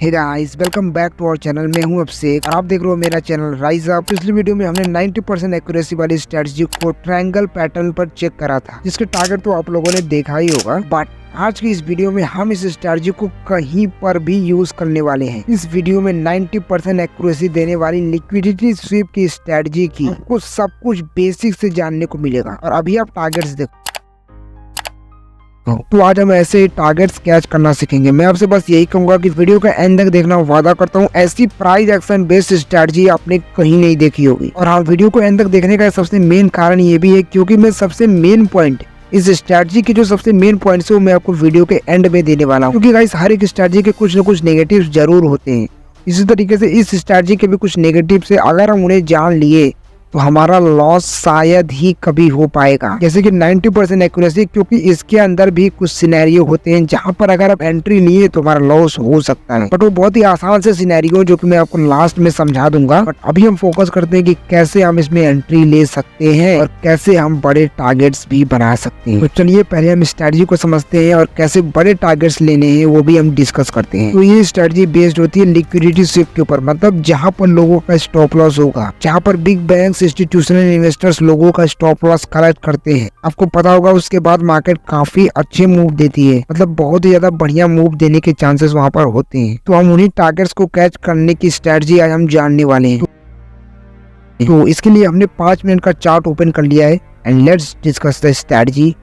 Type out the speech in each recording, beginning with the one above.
Hey guys, welcome back to our channel. मैं हूं अभिषेक और आप देख रहे हो मेरा चैनल राइज अप। पिछली वीडियो में हमने 90% एक्यूरेसी वाली स्ट्रेटजी को ट्रायंगल पैटर्न पर चेक करा था, जिसके टारगेट तो आप लोगों ने देखा ही होगा। बट आज की इस वीडियो में हम इस स्ट्रेटजी को कहीं पर भी यूज करने वाले हैं। इस वीडियो में 90% एक्यूरेसी देने वाली लिक्विडिटी स्वीप की स्ट्रेटजी की आपको सब कुछ बेसिक से जानने को मिलेगा। और अभी आप टारगेट्स देखो, तो आज हम ऐसे टारगेट्स कैच करना सीखेंगे। मैं आपसे बस यही कहूंगा कि वीडियो का एंड तक देखना, वादा करता हूँ ऐसी प्राइस एक्शन बेस्ड स्ट्रेटजी आपने कहीं नहीं देखी होगी। और हाँ, वीडियो को एंड तक देखने का सबसे मेन कारण ये भी है क्योंकि मैं सबसे मेन पॉइंट इस स्ट्रेटजी के जो सबसे मेन पॉइंट है वो मैं आपको वीडियो के एंड में देने वाला हूँ। क्योंकि गाइस, हर एक स्ट्रेटजी के कुछ न कुछ नेगेटिव जरूर होते हैं। इसी तरीके से इस स्ट्रेटजी के भी कुछ नेगेटिव से अगर हम उन्हें जान लिए तो हमारा लॉस शायद ही कभी हो पाएगा। जैसे कि 90% एक्यूरेसी, क्योंकि इसके अंदर भी कुछ सिनेरियो होते हैं जहां पर अगर आप एंट्री लिए तो हमारा लॉस हो सकता है। बट वो बहुत ही आसान से सिनेरियो जो कि मैं आपको लास्ट में समझा दूंगा। बट अभी हम फोकस करते हैं कि कैसे हम इसमें एंट्री ले सकते हैं और कैसे हम बड़े टारगेट्स भी बना सकते हैं। तो चलिए पहले हम स्ट्रेटजी को समझते हैं और कैसे बड़े टारगेट्स लेने हैं वो भी हम डिस्कस करते हैं। तो ये स्ट्रेटजी बेस्ड होती है लिक्विडिटी स्वीप के ऊपर, मतलब जहाँ पर लोगों का स्टॉप लॉस होगा, जहाँ पर बिग बैंक इंस्टीट्यूशनल इन्वेस्टर्स लोगों का स्टॉप लॉस कलेक्ट करते हैं। आपको पता होगा उसके बाद मार्केट काफी अच्छे मूव देती है, मतलब बहुत ही ज्यादा बढ़िया मूव देने के चांसेस वहां पर होते हैं। तो हम उन्हीं टारगेट्स को कैच करने की स्ट्रेटजी आज हम जानने वाले हैं। तो इसके लिए हमने 5 मिनट का चार्ट ओपन कर लिया है and let's discuss the strategy.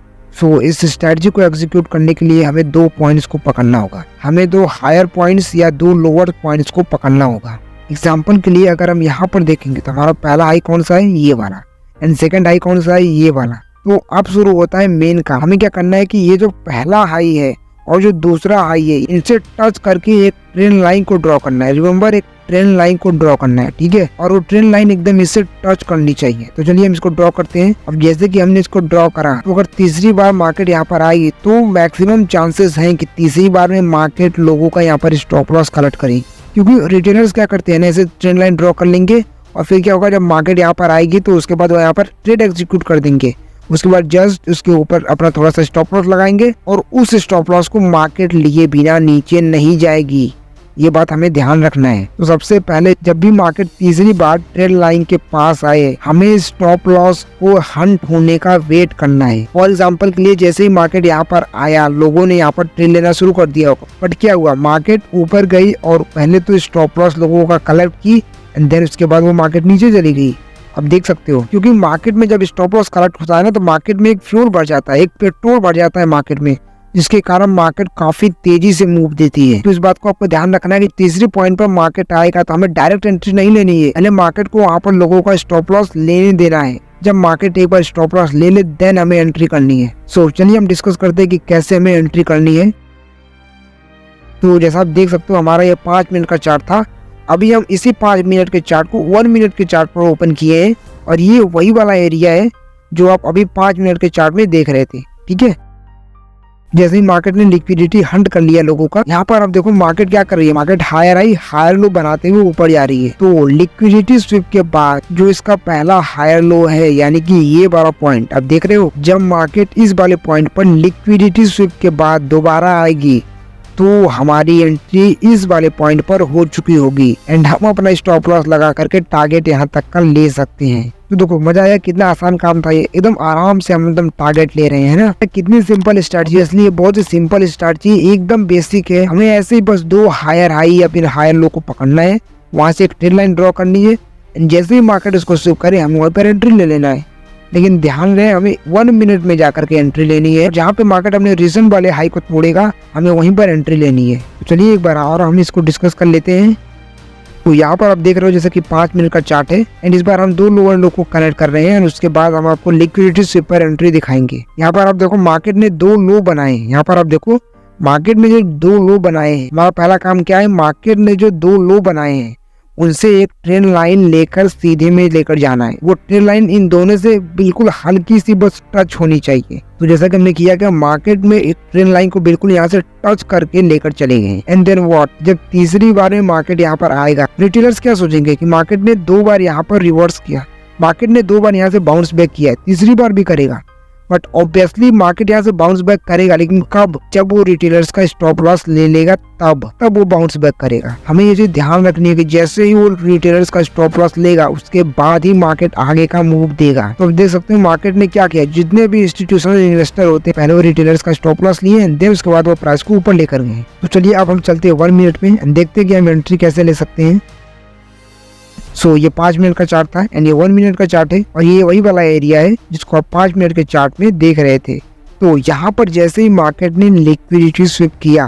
So इस स्ट्रेटजी को एग्जीक्यूट करने के लिए हमें 2 पॉइंट्स को पकड़ना होगा। हमें 2 हायर पॉइंट्स या 2 लोअर पॉइंट्स को पकड़ना होगा। एग्जाम्पल के लिए अगर हम यहाँ पर देखेंगे तो हमारा पहला हाई कौन सा है, ये वाला, एंड सेकंड हाई कौन सा है, ये वाला। तो अब शुरू होता है मेन काम। हमें क्या करना है कि ये जो पहला हाई है और जो दूसरा हाई है, इनसे टच करके एक ट्रेंड लाइन को ड्रॉ करना है। रिमेंबर, एक ट्रेंड लाइन को ड्रॉ करना है, ठीक है। और वो ट्रेंड लाइन एकदम इससे टच करनी चाहिए। तो चलिए हम इसको ड्रॉ करते हैं। अब जैसे कि हमने इसको ड्रॉ करा, तो अगर तीसरी बार मार्केट यहाँ पर आएगी तो मैक्सिमम चांसेस हैं कि तीसरी बार में मार्केट लोगों का यहाँ पर स्टॉप लॉस कलेक्ट करेगी। क्योंकि रिटेलर्स क्या करते हैं ना, ऐसे ट्रेंड लाइन ड्रॉ कर लेंगे और फिर क्या होगा, जब मार्केट यहाँ पर आएगी तो उसके बाद वो यहाँ पर ट्रेड एग्जीक्यूट कर देंगे। उसके बाद जस्ट उसके ऊपर अपना थोड़ा सा स्टॉप लॉस लगाएंगे और उस स्टॉप लॉस को मार्केट लिए बिना नीचे नहीं जाएगी। ये बात हमें ध्यान रखना है। तो सबसे पहले जब भी मार्केट तीसरी बार ट्रेंड लाइन के पास आए, हमें स्टॉप लॉस को हंट होने का वेट करना है। फॉर एग्जांपल के लिए जैसे ही मार्केट यहाँ पर आया, लोगों ने यहाँ पर ट्रेड लेना शुरू कर दिया होगा। बट क्या हुआ, मार्केट ऊपर गई और पहले तो स्टॉप लॉस लोगों का कलेक्ट की एंड देन उसके बाद वो मार्केट नीचे चली गई। अब देख सकते हो, क्योंकि मार्केट में जब स्टॉप लॉस कलेक्ट होता है ना, तो मार्केट में एक फ्यूल बढ़ जाता है, एक पेट्रोल बढ़ जाता है मार्केट में, जिसके कारण मार्केट काफी तेजी से मूव देती है। तो इस बात को आपको ध्यान रखना है कि तीसरी पॉइंट पर मार्केट आएगा तो हमें डायरेक्ट एंट्री नहीं लेनी है। पहले मार्केट को वहाँ पर लोगों का स्टॉप लॉस लेने देना है। जब मार्केट एक बार स्टॉप लॉस ले ले देन हमें एंट्री करनी है। सो चलिए हम डिस्कस करते हैं कि कैसे हमें एंट्री करनी है। तो जैसा आप देख सकते हो, हमारा ये 5 मिनट का चार्ट था। अभी हम इसी 5 मिनट के चार्ट को 1 मिनट के चार्ट पर ओपन किए हैं और ये वही वाला एरिया है जो आप अभी 5 मिनट के चार्ट में देख रहे थे, ठीक है। जैसे ही मार्केट ने लिक्विडिटी हंट कर लिया लोगों का, यहाँ पर आप देखो मार्केट क्या कर रही है, market higher high higher low बनाते हुए ऊपर जा रही है। तो लिक्विडिटी स्वीप के बाद जो इसका पहला हायर लो है, यानी कि ये वाला पॉइंट आप देख रहे हो, जब मार्केट इस वाले पॉइंट पर लिक्विडिटी स्वीप के बाद दोबारा आएगी तो हमारी एंट्री इस वाले पॉइंट पर हो चुकी होगी एंड हम अपना स्टॉप लॉस लगा करके टारगेट यहाँ तक का ले सकते हैं। तो देखो मजा आया, कितना आसान काम था ये। एकदम आराम से हम एकदम टारगेट ले रहे हैं ना। कितनी सिंपल स्ट्रेटजी, इसलिए बहुत ही सिंपल स्ट्रेटजी, एकदम बेसिक है। हमें ऐसे ही बस 2 हायर हाई या फिर हायर लो को पकड़ना है, वहां से एक ट्रेंड लाइन ड्रॉ करनी है, जैसे ही मार्केट उसको स्वीप करे हमें वहीं पर एंट्री ले लेना है। लेकिन ध्यान रहे, हमें 1 मिनट में जाकर के एंट्री लेनी है। जहाँ पे मार्केट अपने रीजन वाले हाई को तोड़ेगा हमें वहीं पर एंट्री लेनी है। तो चलिए एक बार और हम इसको डिस्कस कर लेते हैं। तो यहाँ पर आप देख रहे हो जैसे कि 5 मिनट का चार्ट है एंड इस बार हम 2 लोअर लो को कनेक्ट कर रहे हैं और उसके बाद हम आपको लिक्विडिटी स्वीप पर एंट्री दिखाएंगे। यहाँ पर आप देखो मार्केट ने 2 लो बनाए। यहाँ पर आप देखो मार्केट में जो 2 लो बनाए हैं, हमारा पहला काम क्या है, मार्केट ने जो 2 लो बनाए हैं उनसे एक ट्रेंड लाइन लेकर सीधे में लेकर जाना है। वो ट्रेंड लाइन इन दोनों से बिल्कुल हल्की सी बस टच होनी चाहिए। तो जैसा कि हमने किया कि मार्केट में एक ट्रेंड लाइन को बिल्कुल यहाँ से टच करके लेकर चले गए एंड देन व्हाट, जब तीसरी बार में मार्केट यहाँ पर आएगा, रिटेलर्स क्या सोचेंगे कि मार्केट ने 2 बार यहाँ पर रिवर्स किया, मार्केट ने 2 बार यहाँ से बाउंस बैक किया है, तीसरी बार भी करेगा। बट ऑब्वियसली मार्केट यहाँ से बाउंस बैक करेगा, लेकिन कब? जब वो रिटेलर्स का स्टॉप लॉस ले लेगा तब वो बाउंस बैक करेगा। हमें ये चीज ध्यान रखनी है कि जैसे ही वो रिटेलर्स का स्टॉप लॉस लेगा उसके बाद ही मार्केट आगे का मूव देगा। तो देख सकते हैं मार्केट ने क्या किया, जितने भी इंस्टीट्यूशनल इन्वेस्टर होते हैं पहले वो रिटेलर्स का स्टॉप लॉस लिए, देन उसके बाद वो प्राइस को ऊपर लेकर गए। तो चलिए अब हम चलते हैं 1 मिनट में, देखते हैं कि हम एंट्री कैसे ले सकते हैं। ये 5 मिनट का चार्ट था एंड ये 1 मिनट का चार्ट है, और ये वही वाला एरिया है जिसको आप 5 मिनट के चार्ट में देख रहे थे। तो यहाँ पर जैसे ही मार्केट ने लिक्विडिटी स्विप किया,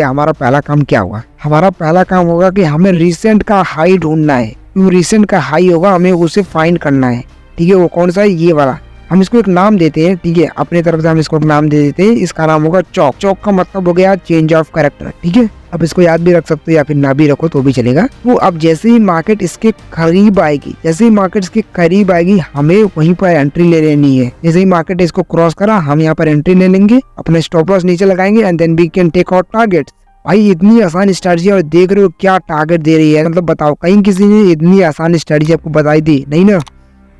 हमारा पहला काम क्या हुआ? हमारा पहला काम होगा कि हमें रिसेंट का हाई ढूंढना है। जो रिसेंट का हाई होगा हमें उसे फाइंड करना है, ठीक है। वो कौन सा है? ये वाला। हम इसको एक नाम देते हैं, ठीक है, अपने तरफ से हम इसको एक नाम दे देते हैं। इसका नाम होगा चौक। चौक का मतलब हो गया चेंज ऑफ कैरेक्टर, ठीक है। अब इसको याद भी रख सकते हो या फिर ना भी रखो तो भी चलेगा। तो अब जैसे ही मार्केट इसके करीब आएगी, हमें वहीं पर एंट्री ले लेनी है। जैसे ही मार्केट इसको क्रॉस करा, हम यहाँ पर एंट्री ले लेंगे, अपने स्टॉप लॉस नीचे लगाएंगे and then we can take out target. भाई इतनी आसान स्ट्रेटजी, और देख रहे हो क्या टारगेट दे रही है। मतलब बताओ कहीं किसी ने इतनी आसान स्ट्रेटजी आपको बताई थी? नहीं ना,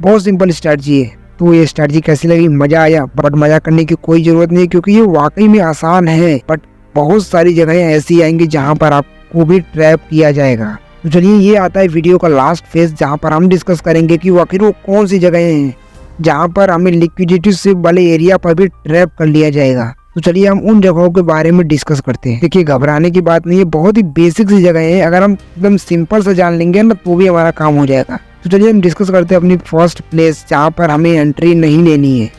बहुत सिंपल स्ट्रेटजी है। तो ये स्ट्रेटजी कैसी लगी? मजा आया? बट मजा करने की कोई जरूरत नहीं, क्योंकि ये वाकई में आसान है। बट बहुत सारी जगहें ऐसी आएंगी जहां पर आपको भी ट्रैप किया जाएगा। तो चलिए ये आता है वीडियो का लास्ट फेज, जहां पर हम डिस्कस करेंगे कि आखिर वो कौन सी जगहें हैं जहां पर हमें लिक्विडिटी स्विप वाले एरिया पर भी ट्रैप कर लिया जाएगा। तो चलिए हम उन जगहों के बारे में डिस्कस करते हैं। देखिए घबराने की बात नहीं है, बहुत ही बेसिक सी जगह है। अगर हम एकदम सिंपल से जान लेंगे ना तो भी हमारा काम हो जाएगा। तो चलिए हम डिस्कस करते हैं अपनी फर्स्ट प्लेस जहाँ पर हमें एंट्री नहीं लेनी है।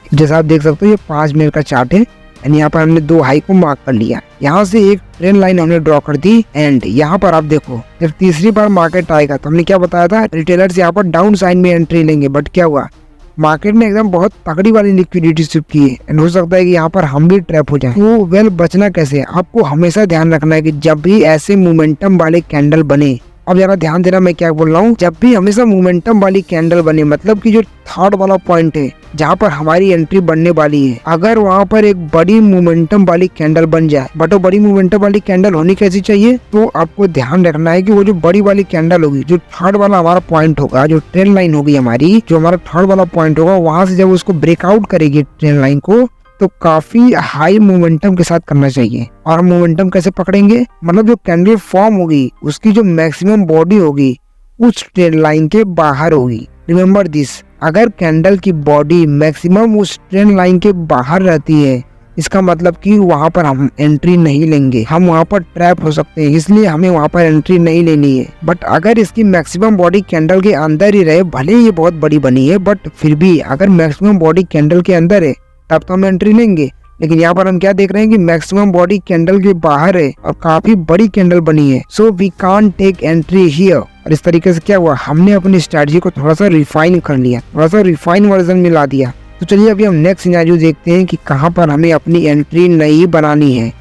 जैसा आप देख सकते हो ये 5 मिनट का चार्ट है एंड यहाँ पर हमने 2 हाई को मार्क कर लिया। यहाँ से एक ट्रेंड लाइन हमने ड्रॉ कर दी एंड यहाँ पर आप देखो जब तीसरी बार मार्केट आएगा तो हमने क्या बताया था, रिटेलर्स यहाँ पर डाउन साइड में एंट्री लेंगे। बट क्या हुआ, मार्केट ने एकदम बहुत तगड़ी वाली लिक्विडिटी स्विप की है एंड हो सकता है कि यहाँ पर हम भी ट्रैप हो जाएं। तो वेल बचना कैसे? आपको हमेशा ध्यान रखना है कि जब भी ऐसे मोमेंटम वाले कैंडल बने, अब जरा ध्यान देना मैं क्या बोल रहा हूँ, जब भी हमेशा मोमेंटम वाली कैंडल बने, मतलब कि जो थर्ड वाला पॉइंट है जहाँ पर हमारी एंट्री बनने वाली है, अगर वहाँ पर एक बड़ी मोमेंटम वाली कैंडल बन जाए, बट वो बड़ी मोमेंटम वाली कैंडल होनी कैसी चाहिए? तो आपको ध्यान रखना है कि वो जो बड़ी वाली कैंडल होगी, जो थर्ड वाला हमारा पॉइंट होगा, जो ट्रेंड लाइन होगी हमारी, जो हमारा थर्ड वाला पॉइंट होगा, वहां से जब उसको ब्रेकआउट करेगी ट्रेंड लाइन को, तो काफी हाई मोमेंटम के साथ करना चाहिए। और मोमेंटम कैसे पकड़ेंगे? मतलब जो कैंडल फॉर्म होगी उसकी जो मैक्सिमम बॉडी होगी उस ट्रेंड लाइन के बाहर होगी। रिमेम्बर दिस, अगर कैंडल की बॉडी मैक्सिमम उस ट्रेंड लाइन के बाहर रहती है, इसका मतलब कि वहां पर हम एंट्री नहीं लेंगे, हम वहां पर ट्रैप हो सकते हैं, इसलिए हमें वहां पर एंट्री नहीं लेनी है। बट अगर इसकी मैक्सिमम बॉडी कैंडल के अंदर ही रहे, भले ये बहुत बड़ी बनी है, बट फिर भी अगर मैक्सिमम बॉडी कैंडल के अंदर है तब तो हम एंट्री लेंगे। लेकिन यहाँ पर हम क्या देख रहे हैं कि मैक्सिमम बॉडी कैंडल के बाहर है और काफी बड़ी कैंडल बनी है, so we can't take entry here. और इस तरीके से क्या हुआ, हमने अपनी स्ट्रेटजी को थोड़ा सा रिफाइन कर लिया, थोड़ा सा रिफाइन वर्जन में ला दिया। तो चलिए अभी हम नेक्स्ट सिनेरियो देखते हैं कि कहाँ पर हमें अपनी एंट्री नहीं बनानी है।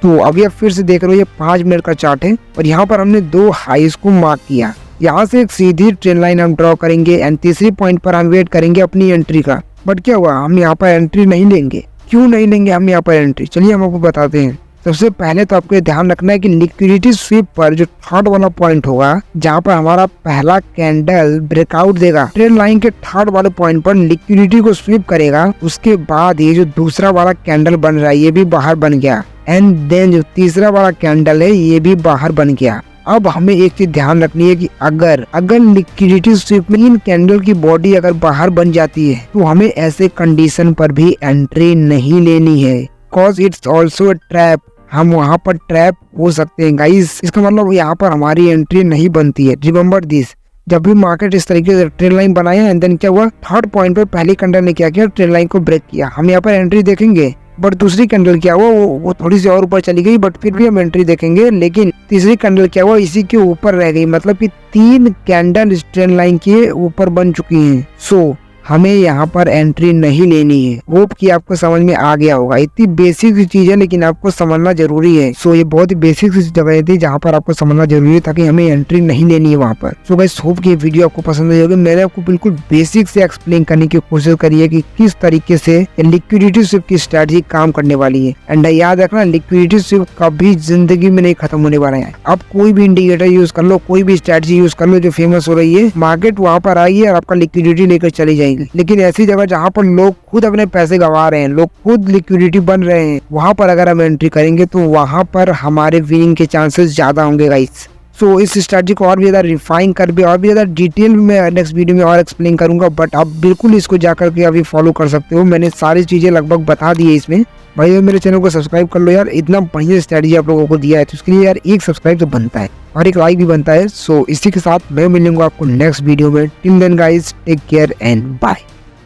तो अभी आप फिर से देख रहे हो ये 5 मिनट का चार्ट है और यहाँ पर हमने 2 हाईज को मार्क किया। यहाँ से एक सीधी ट्रेंड लाइन हम ड्रॉ करेंगे एंड तीसरी पॉइंट पर हम वेट करेंगे अपनी एंट्री का। बट क्या हुआ, हम यहाँ पर एंट्री नहीं लेंगे। क्यों नहीं लेंगे हम यहाँ पर एंट्री? चलिए हम आपको बताते हैं। सबसे पहले तो आपको ध्यान रखना है कि लिक्विडिटी स्वीप पर जो थर्ड वाला पॉइंट होगा, जहाँ पर हमारा पहला कैंडल ब्रेकआउट देगा, ट्रेंड लाइन के थर्ड वाले पॉइंट पर लिक्विडिटी को स्वीप करेगा, उसके बाद ये जो दूसरा वाला कैंडल बन रहा है ये भी बाहर बन गया एंड देन जो तीसरा वाला कैंडल है ये भी बाहर बन गया। अब हमें एक चीज ध्यान रखनी है कि अगर लिक्विडिटी स्वीप में इन कैंडल की बॉडी अगर बाहर बन जाती है तो हमें ऐसे कंडीशन पर भी एंट्री नहीं लेनी है, कॉज इट्स ऑल्सो ट्रैप। हम वहाँ पर ट्रैप हो सकते हैं गाइस। इसका मतलब यहाँ पर हमारी एंट्री नहीं बनती है। रिमेम्बर दिस, जब भी मार्केट इस तरीके से ट्रेंड लाइन बनाया एंड देन क्या हुआ, थर्ड पॉइंट पर पहली कैंडल ने क्या किया, ट्रेंड लाइन को ब्रेक किया, हम यहाँ पर एंट्री देखेंगे। बट दूसरी कैंडल क्या हुआ, वो थोड़ी सी और ऊपर चली गई, बट फिर भी हम एंट्री देखेंगे। लेकिन तीसरी कैंडल क्या हुआ, इसी के ऊपर रह गई, मतलब कि 3 कैंडल इस ट्रेंड लाइन के ऊपर बन चुकी हैं। सो हमें यहाँ पर एंट्री नहीं लेनी है। होप कि आपको समझ में आ गया होगा। इतनी बेसिक सी चीज है लेकिन आपको समझना जरूरी है। सो ये बहुत ही बेसिक सी जगह थी जहाँ पर आपको समझना जरूरी है ताकि हमें एंट्री नहीं लेनी है वहाँ पर। सो गाइस होप कि ये वीडियो आपको पसंद आई होगी। मैंने आपको बिल्कुल बेसिक से एक्सप्लेन करने की कोशिश करी है कि किस तरीके से लिक्विडिटी स्विप की स्ट्रेटजी काम करने वाली है। एंड याद रखना लिक्विडिटी स्विप कभी जिंदगी में नहीं खत्म होने वाला है। आप कोई भी इंडिकेटर यूज कर लो, कोई भी स्ट्रेटजी यूज कर लो जो फेमस हो रही है, मार्केट वहाँ पर आएगी और आपका लिक्विडिटी लेकर चली जाएगी। लेकिन ऐसी जगह जहाँ पर लोग खुद अपने पैसे गंवा रहे हैं, लोग खुद लिक्विडिटी बन रहे हैं, वहाँ पर अगर हम एंट्री करेंगे तो वहाँ पर हमारे विनिंग के चांसेस ज्यादा होंगे गाइस। सो इस स्ट्रेटजी को और भी ज्यादा रिफाइन कर भी और भी ज्यादा डिटेल में मैं नेक्स्ट वीडियो में और एक्सप्लेन करूंगा, बट आप बिल्कुल इसको जाकर के अभी फॉलो कर सकते हो। मैंने सारी चीजें लगभग बता दी है इसमें। भाई मेरे चैनल को सब्सक्राइब कर लो यार, इतना बढ़िया स्ट्रेटजी आप लोगों को दिया है तो उसके लिए यार एक सब्सक्राइब तो बनता है और एक लाइक भी बनता है। सो इसी के साथ मैं मिलूंगा आपको नेक्स्ट वीडियो में। Till then guys take care and bye.